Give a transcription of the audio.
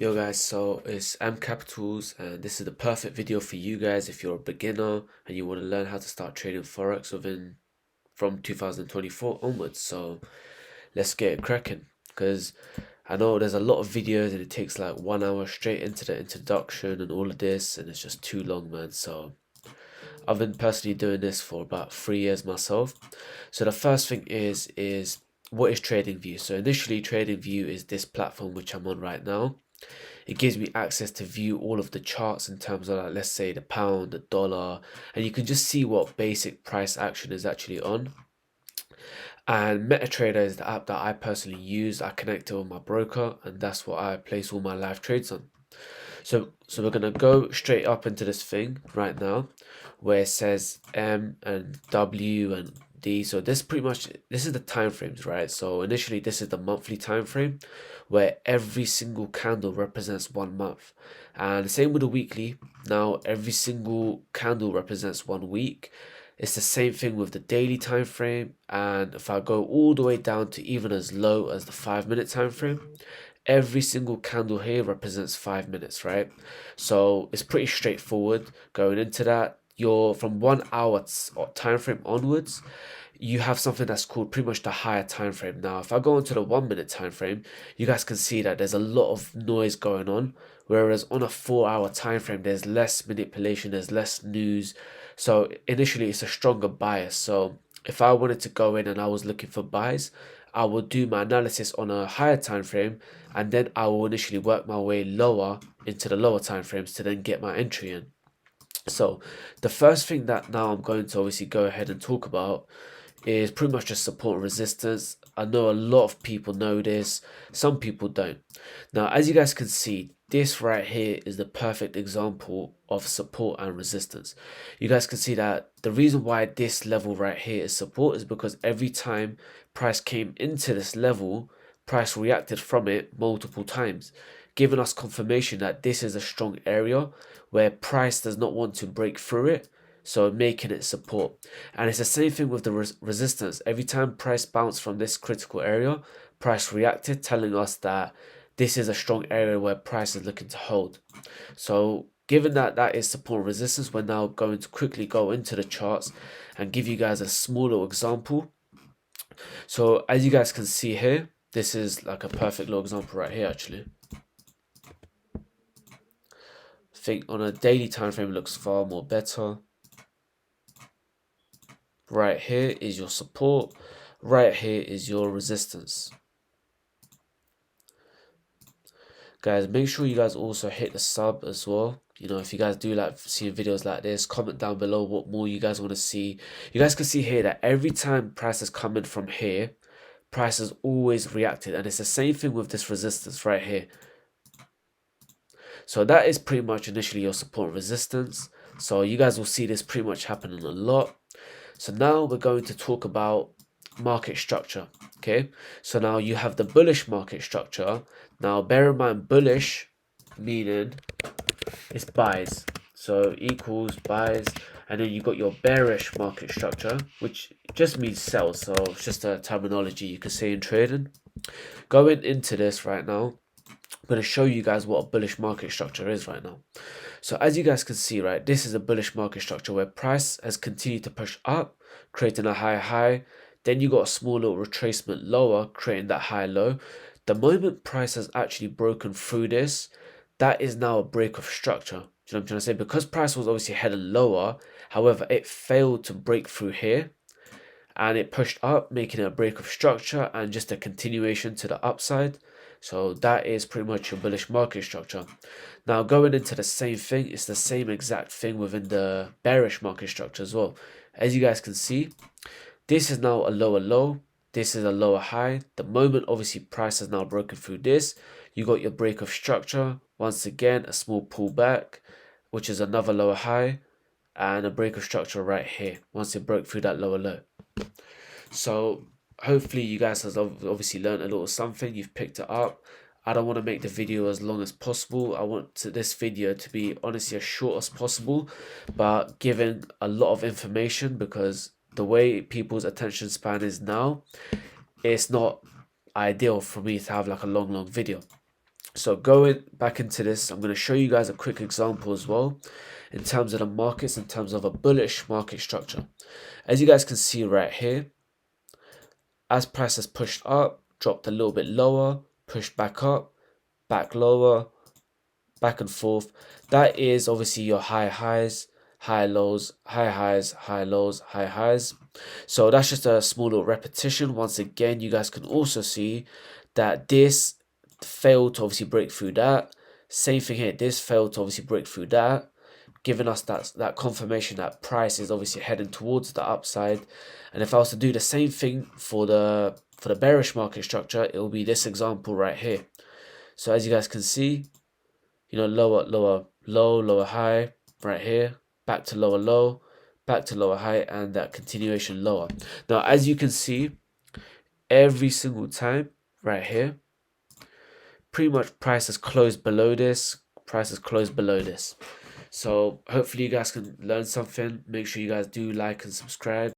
Yo guys, so it's M Capitals and this is the perfect video for you guys if you're a beginner and you want to learn how to start trading Forex from 2024 onwards. So let's get it cracking, because I know there's a lot of videos and it takes like 1 hour straight into the introduction and all of this, and it's just too long, man. So I've been personally doing this for about 3 years myself. So the first thing is what is TradingView? So initially TradingView is this platform which I'm on right now. It gives me access to view all of the charts in terms of, like, let's say the pound, the dollar, and you can just see what basic price action is actually on. And MetaTrader is the app that I personally use. I connect it with my broker, and that's what I place all my live trades on. So we're gonna go straight up into this thing right now, where it says M and W and D. So this is the time frames, right? So initially this is the monthly time frame, where every single candle represents 1 month, and same with the weekly. Now every single candle represents 1 week. It's the same thing with the daily time frame, and if I go all the way down to even as low as the 5 minute time frame, every single candle here represents 5 minutes, right? So it's pretty straightforward going into that. You're from 1 hour time frame onwards, you have something that's called pretty much the higher time frame. Now if I go into the 1 minute time frame, you guys can see that there's a lot of noise going on, whereas on a 4 hour time frame there's less manipulation, there's less news. So initially it's a stronger bias. So if I wanted to go in and I was looking for buys, I will do my analysis on a higher time frame, and then I will initially work my way lower into the lower time frames to then get my entry in. So the first thing that now I'm going to obviously go ahead and talk about is pretty much just support and resistance. I know a lot of people know this, some people don't. Now, as you guys can see, this right here is the perfect example of support and resistance. You guys can see that the reason why this level right here is support is because every time price came into this level, price reacted from it multiple times, giving us confirmation that this is a strong area where price does not want to break through it, so making it support. And it's the same thing with the resistance. Every time price bounced from this critical area, price reacted, telling us that this is a strong area where price is looking to hold. So given that that is support and resistance, we're now going to quickly go into the charts and give you guys a small little example. So as you guys can see here, this is like a perfect little example right here actually. I think on a daily time frame it looks far more better. Right here is your support, right here is your resistance. Guys, make sure you guys also hit the sub as well. You know, if you guys do like seeing videos like this, comment down below what more you guys want to see. You guys can see here that every time price is coming from here, price has always reacted, and it's the same thing with this resistance right here. So that is pretty much initially your support and resistance. So you guys will see this pretty much happening a lot. So now we're going to talk about market structure. Okay, so now you have the bullish market structure. Now bear in mind, bullish meaning it's buys, so equals buys, and then you got your bearish market structure, which just means sell. So it's just a terminology you could say in trading. Going into this right now, I'm going to show you guys what a bullish market structure is right now. So as you guys can see, right, this is a bullish market structure where price has continued to push up, creating a high. Then you got a small little retracement lower, creating that high low. The moment price has actually broken through this, that is now a break of structure. Do you know what I'm trying to say? Because price was obviously heading lower, however, it failed to break through here, and it pushed up, making it a break of structure and just a continuation to the upside. So that is pretty much your bullish market structure. Now going into the same thing, it's the same exact thing within the bearish market structure as well. As you guys can see, this is now a lower low, this is a lower high. The moment obviously price has now broken through this, you got your break of structure. Once again, a small pullback, which is another lower high, and a break of structure right here once it broke through that lower low. So hopefully you guys have obviously learned a little something, you've picked it up. I don't want to make the video as long as possible. I want this video to be honestly as short as possible, but giving a lot of information, because the way people's attention span is now, it's not ideal for me to have like a long video. So going back into this, I'm going to show you guys a quick example as well in terms of the markets, in terms of a bullish market structure. As you guys can see right here, as price has pushed up, dropped a little bit lower, pushed back up, back lower, back and forth. That is obviously your high highs, high lows, high highs, high lows, high highs. So that's just a small little repetition. Once again, you guys can also see that this failed to obviously break through that. Same thing here, this failed to obviously break through that, giving us that confirmation that price is obviously heading towards the upside. And if I was to do the same thing for the bearish market structure, it will be this example right here. So as you guys can see, you know, lower low, lower high right here, back to lower low, back to lower high, and that continuation lower. Now as you can see, every single time right here, pretty much price has closed below this, price has closed below this. So hopefully you guys can learn something. Make sure you guys do like and subscribe.